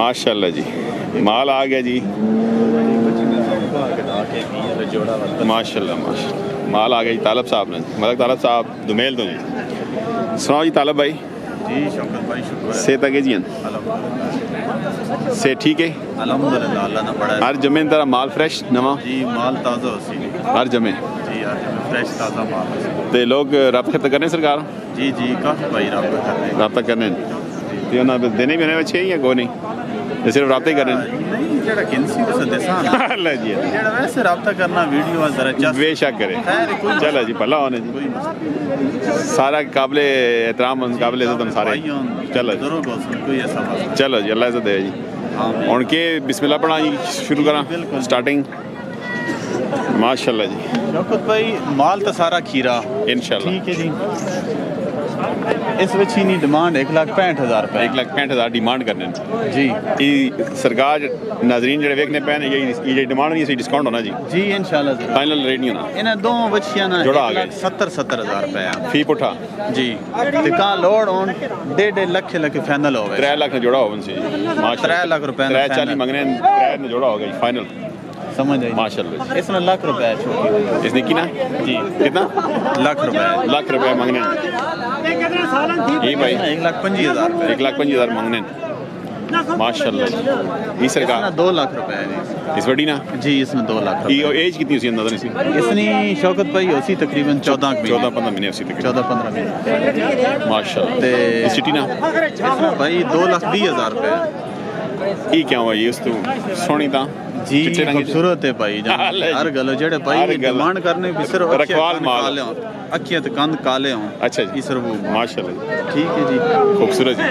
माशाल्लाह जी, माल आ गया जी। माशाल्लाह माशाल्लाह, माल आ गया जी। तालब साहब ने, मलक तालब साहब दुमेल तो जी। सुनाओ जी तालब भाई। जी शौकत भाई शुक्र है। सेहत के जी से ठीक है अल्हम्दुलिल्लाह, अल्लाह ना बड़ा है। हर जमे तेरा माल फ्रेश नवा जी माल ताज़ा होसी हर जमे जी, हर जमे फ्रेश ताज़ा माल होसी। ते लोग रब्ता तो करने सरकार जी जी काफ़ी भाई रब्ता कर रहे हैं। रब्ता करने ते उन्हें देने भी होने अच्छे या को नहीं ते सिर्फ रब्ता ही करने नहीं जेड़ा किनसी को सदेसा ना अल्लाह जी जेड़ा वैसे रब्ता करना वीडियो जरा चस बेशक करे। खैर कोई चलो जी भला होने जी, कोई मसला सारा काबिले एहतराम काबिले इज्जत सारे। चलो जी जरूर बोल कोई ऐसा मसला चलो जी, अल्लाह इज्जत दे जी। आमीन। हुण के बिस्मिल्लाह पढ़ा जी शुरू करा स्टार्टिंग। माशाल्लाह जी, शौकत भाई माल तो सारा खीरा इंशाल्लाह ठीक है जी। इस विच ही डिमांड 1,65,000 रुपए 1,65,000 डिमांड करने जी ये सरकार नाजरीन जेडे वेखने पैन ये डिमांड नहीं, डिस्काउंट होना जी जी इंशाल्लाह फाइनल रेट नहीं होना। इन्हें दो बच्चियां ना जोड़ा आ गया। 70,000 रुपए फी पुठा जी ते कहां लोड ऑन 1.5 लख फाइनल हो गए। 3 लाख ने जोड़ा होवन सी माशाल्लाह। 3 लाख रुपए 340 मंगने 3 ने जोड़ा हो गया फाइनल समझ आई माशाल्लाह। इसमें लाख रुपए छोटी इसने कितना जी कितना लाख रुपए मंगने ये भाई 1,25,000 रुपए 1,25,000 मंगने माशाल्लाह। ये सरकार 2 लाख रुपए है इस बड़ी ना जी, इसमें 2 लाख रुपए। ये एज कितनी सी अंदाजा नहीं इसने शौकत भाई होसी तकरीबन 14-15 महीने उसी तक 14-15 महीने माशाल्लाह। ते इस सिटी ना इसमें भाई 2,20,000 रुपए ये क्या हुआ ये उस तो सोनी ता जी चिट्टे रंग च। खूबसूरत है भाई हर गलो जेड़े हर भाई गल। डिमांड करने भी सिर्फ रखवाल माल। अखियां ते कंद काले हों अच्छा जी इस रबू माशाल्लाह ठीक है जी। खूबसूरत जी।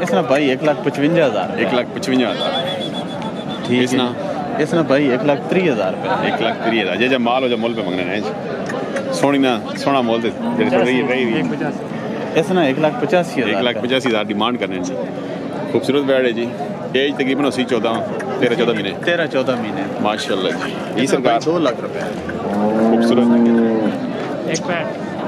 इसना भाई 1,55,000 1,55,000 ठीक इसना है। इसना भाई 1,30,000 रुपए 1,30,000 जे माल हो जा मोल पे मंगने हैं सोनी ना सोना मोल ते जेडी छोड़ रही इसना 1,85,000 1,85,000 डिमांड करने जी। खूबसूरत बैड है जी। एज तकरीबन उसी 13-14 महीने 13-14 महीने माशाल्लाह जी। ये सरकार 2 लाख रुपए खूबसूरत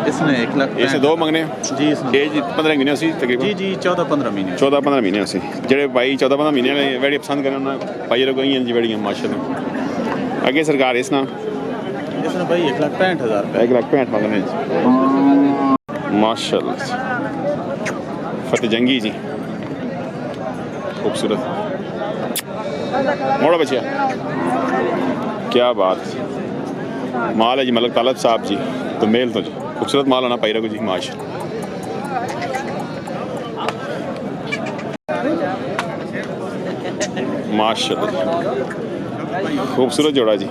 इसने 1 लाख इसे दो मंगने जी इसने एज 15 महीने उसी तकरीबन जी जी 14-15 महीने 14-15 महीने उसी जेडे भाई 14-15 महीने वाले वेड़ी पसंद करना ना भाई रो गई जी वेड़ी माशाल्लाह। आगे सरकार इसना इसने भाई 1,65,000 रुपए 1,65,000 मंगने जी माशाल्लाह। फतेह जंगी जी खूबसूरत मोड़ा बचिया क्या बात माल है जी। मलक तालब साहब जी तो मेल तो जी खूबसूरत माल आना पाई रखो जी माशाल्लाह। माशाल्लाह खूबसूरत जोड़ा जी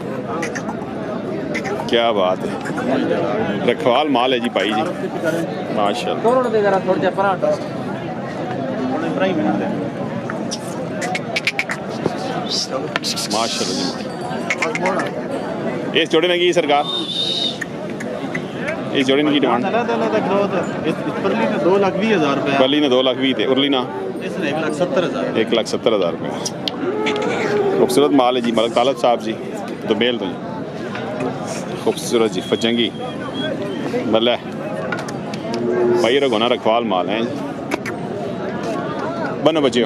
क्या बात है। रखवाल माल है जी भाई जी माशाल्लाह। माशाल्लाह जी। इस जोड़े में की सरकार इस जोड़े की डिमांड परली ने 2,20,000 रुपए पहली ने 2,20,000 थे उरली ना इसने 1,70,000 1,70,000 रुपये। खूबसूरत माल है जी मलक तालब साहब जी तो मेल तो जी खूबसूरत जी फजंगी मतलब भाई रघुना रखवाल माल है बनो बच्चे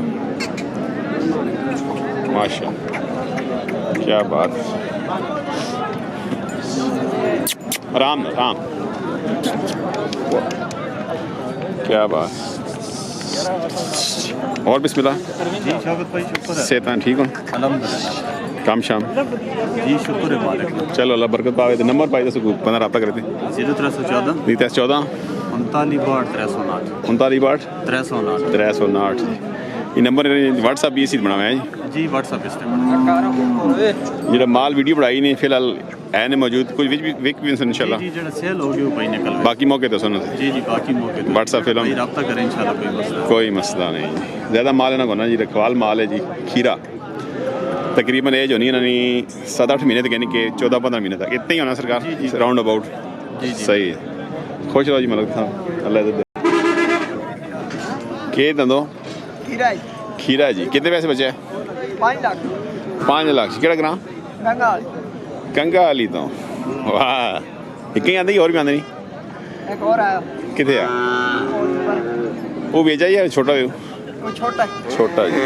माशाल्लाह क्या बात। राम राम क्या बात। और बिस्मिल्लाह जी शौकत भाई शुक्र है सेहत ठीक हो अल्हम्दुलिल्लाह काम शाम जी शुक्र है मालिक। चलो अल्लाह बरकत पावे तो नंबर पाई तो बंदा रब्ता करते 0314 14 39 39 309 309 ये नंबर व्हाट्सअप भी इसी बनाया है जी व्हाट्सअप इस्तेमाल जो माल वीडियो बढ़ाई नहीं फिलहाल है नहीं मौजूद कुछ विक भी इंशाल्लाह जी जेड़ा सेल हो गया भाई निकल बाकी मौके तो सुनो जी जी बाकी मौके तो व्हाट्सअप फिल्म भाई रब्ता करें इंशाल्लाह कोई मसला नहीं ज़्यादा माल है ना कोना जी रखवाल माल है जी खीरा तकरीबन एज होनी है ना 7-8 महीने तक यानी कि 14-15 महीने तक इतना ही होना सरकार राउंड अबाउट सही है। खुश रहो जी मलक साहब अल्लाह के दंदो खीरा जी कितने पैसे बचे 5 लाख केड़ा ग्राम कंगा वाली तो वाह एक ही आंदी और भी आंदी नहीं एक और आया कितने आ वो बेचा ही है छोटा वो छोटा छोटा जी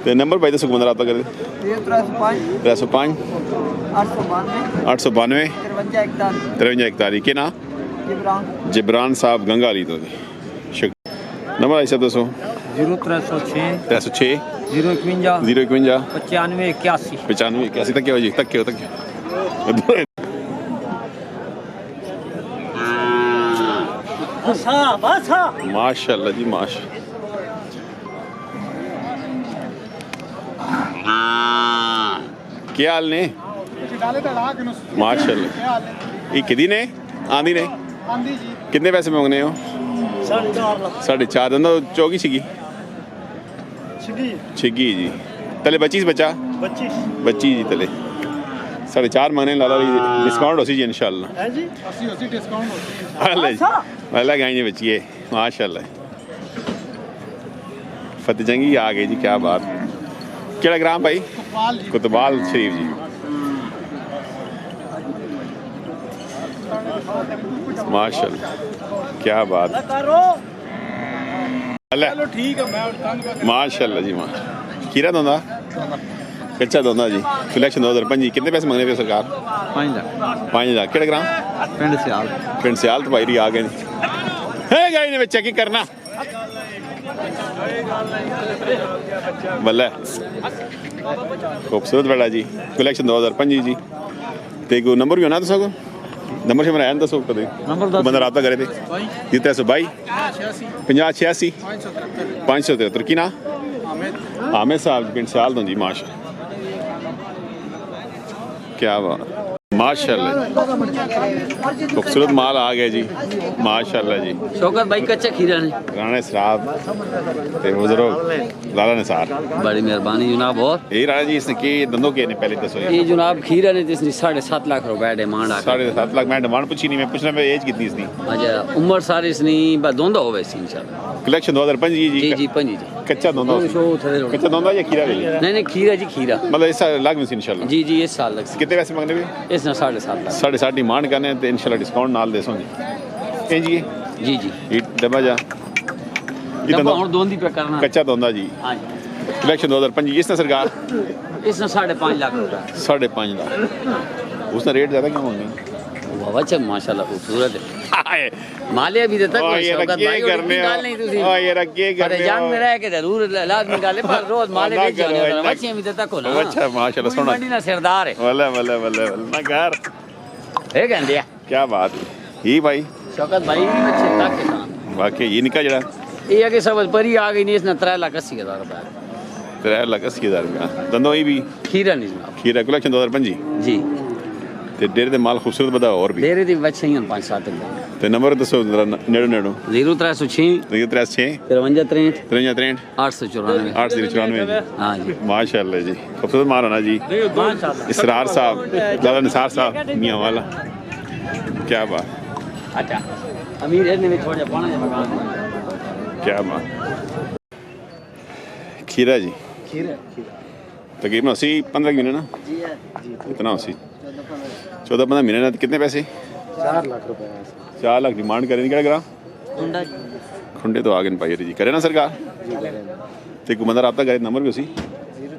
ਤੇ ਨੰਬਰ ਭਾਈ ਦੱਸੋ ਬੰਦਾ ਰਾਬਤਾ ਕਰੇ 305 892 5341 ਕੀ ਨਾ जिब्रान साहब गंगाली तो नंबर आई साहब दसो 0306 306 051 051 95 81 95 81 तक हो जी तक माशाल्लाह जी क्या हाल ने माशाल्लाह ये किदी ने आंधी ने कितने पैसे मांगने हो 4.5 दिन चौकी छिगी जी तले 25 बचा बच्ची जी तले 4.5 मांगने लाला डिस्काउंट हो सी जी इंशाल्लाह अल्लाह गाई बच्ची है माशाल्लाह फतेह जंगी आ गई जी क्या बात केड़ा ग्राम भाई कुतबाल शरीफ जी माशाल्लाह क्या बात माशाल्लाह जी खीरा दोंदा कच्चा दोंदा जी सिलेक्शन 2025 कितने पैसे मांगने पे सरकार 5 लाख केड़ा ग्राम पिंड सियाल तो भाई आ गए है गाई ने बच्चा की करना बल्ले खूबसूरत बड़ा जी कलेक्शन 2025 जी ते को नंबर भी होना तो सको नंबर से मेरा दसो कदे बंदा राबता करे थे जी 322 50 86 573 की ना आमिर साहब पिंड साल दो जी माशाल्लाह क्या बात माशाल्लाह खूबसूरत माल आ गया जी माशाल्लाह जी शौकत भाई कच्चा खीरा ने राणा सराब ते बुजुर्ग लाला निसार बड़ी मेहरबानी जनाब और ये राणा जी इसने के धंधों के ने पहले दसो ये जनाब खीरा ने जिसने 7.5 लाख रुपए डिमांड आ 7.5 लाख मैं डिमांड पूछी नहीं मैं पूछना मैं एज कितनी इसकी अच्छा उम्र सारी इसने बस दोंदा होवे सी इंशाल्लाह कलेक्शन 2005 जी जी 5 जी कच्चा दोंदा कच्चा दोंदा या खीरा ले नहीं खीरा जी खीरा मतलब इस साल लाख में इंशाल्लाह जी इस साल लग कितने पैसे मांगने भी इसने 7.5 लाख 7.5 डिमांड करने तो इंशाल्लाह डिस्काउंट नाल देसो जी जी जी ये डब्बा जा डब्बा और दोंदी पे करना कच्चा दोंदा जी हां जी कलेक्शन 2005 इसने सरकार इसने 5.5 लाख रुपए 5.5 लाख उसने रेट ज्यादा क्यों मांगे बाबा च माशाल्लाह खूबसूरत है मालिया भी देता कोई शौकत भाई करने गाल नहीं तुसी ये रखिए करने जान में रह के जरूर लाजमी गाले पर रोज माले बेच जाने बच्चे भी देता को ना अच्छा माशाल्लाह सोना मंडी ना सरदार है वल्ले ना घर है कहंदिया क्या बात ही भाई शौकत भाई भी अच्छे तक के साथ वाकई ये निका जड़ा ये आगे सब परी आ गई नहीं इसने 3,80,000 रुपए 3,80,000 रुपया दंदो ही भी खीरा नहीं जनाब खीरा कलेक्शन 2005 जी ते डेरे दे माल खूबसूरत बता और भी डेरे दी बच्चे ही 5-7 ते नंबर दसो नेड़ो 0306 336 53 53 894 894 हाँ जी माशाल्लाह जी खूबसूरत माल होना जी इसरार साहब लाला निसार साहब मियां वाला क्या बात अच्छा अमीर ने भी थोड़ा पाना है मकान क्या बात खीरा जी तकरीबन 15 महीने ना इतना 14-15 महीने ना कितने पैसे 4 लाख रुपए 4 लाख डिमांड करें क्या ग्राम खुंडे तो आगे पाई जी करे ना सरकार ते को बंदा राबता करे नंबर भी उसी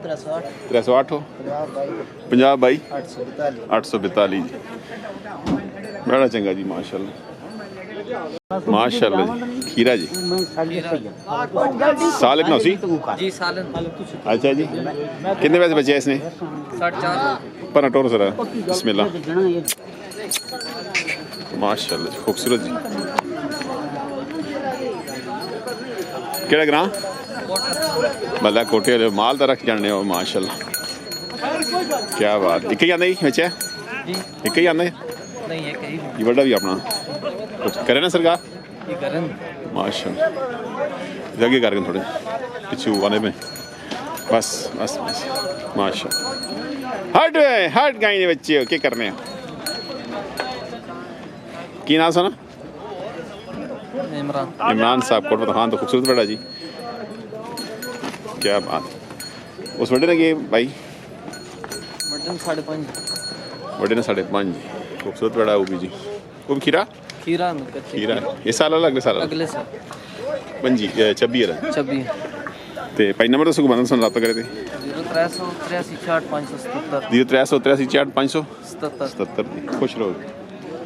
308 हो 50 22 842 जी बड़ा चंगा जी माशाल्लाह माशाल्लाह जी खीरा जी साल एक ना उसी जी सालन अच्छा जी कितने पैसे बचे इसने 4.5 पर टोर सर बिस्मिल्लाह माशाल्लाह जी खूबसूरत जी केड़ा ग्राम भला कोटे वाले माल तो रख जाने हो माशाल्लाह क्या बात एक ही आंदा ही बच्चे एक ही आंदा नहीं है कहीं ये बड़ा भी अपना कुछ करे ना सरकार ये करन माशाल्लाह जगह कर थोड़े पिछू आने में बस बस बस माशाल्लाह हट गाई ने बच्चे हो क्या करने की नाम सुना इमरान साहब कोट खान तो खूबसूरत बड़ा जी क्या बात उस बड़े ने के भाई मटन 5.5 बड़े ने 5.5 खूबसूरत बड़ा वो भी जी वो भी खीरा खीरा में कच्चे खीरा ये साल अगले साल अगले साल 26 26 ਤੇ ਭਾਈ ਨੰਬਰ ਦੱਸੋ ਬੰਦਾ ਸਾਨੂੰ ਰਾਬਤਾ ਕਰੇ ਤੇ 0383 577 0383 64 577 77 77 ਖੁਸ਼ ਰਹੋ।